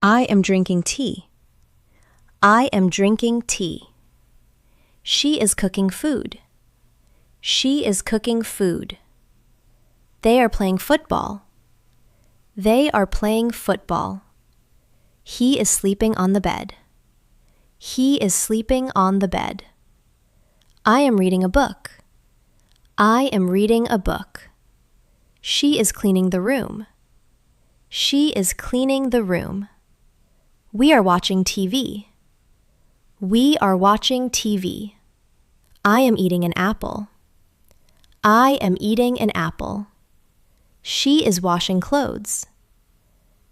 I am drinking tea. I am drinking tea. She is cooking food. She is cooking food. They are playing football. They are playing football. He is sleeping on the bed. He is sleeping on the bed. I am reading a book. I am reading a book. She is cleaning the room. She is cleaning the room. We are watching TV. We are watching TV. I am eating an apple. I am eating an apple. She is washing clothes.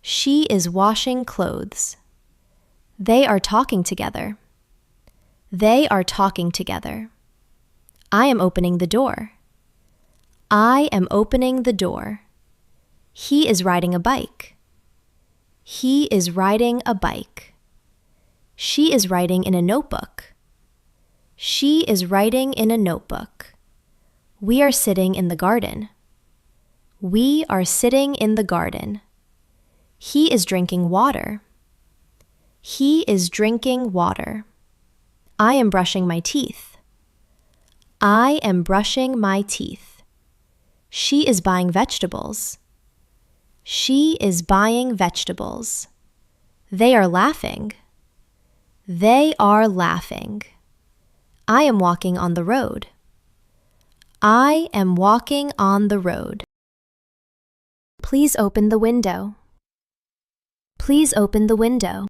She is washing clothes. They are talking together. They are talking together. I am opening the door. I am opening the door. He is riding a bike. He is riding a bike. She is writing in a notebook. She is writing in a notebook. We are sitting in the garden. We are sitting in the garden. He is drinking water. He is drinking water. I am brushing my teeth. I am brushing my teeth. She is buying vegetables. She is buying vegetables. They are laughing. They are laughing. I am walking on the road. I am walking on the road. Please open the window. Please open the window.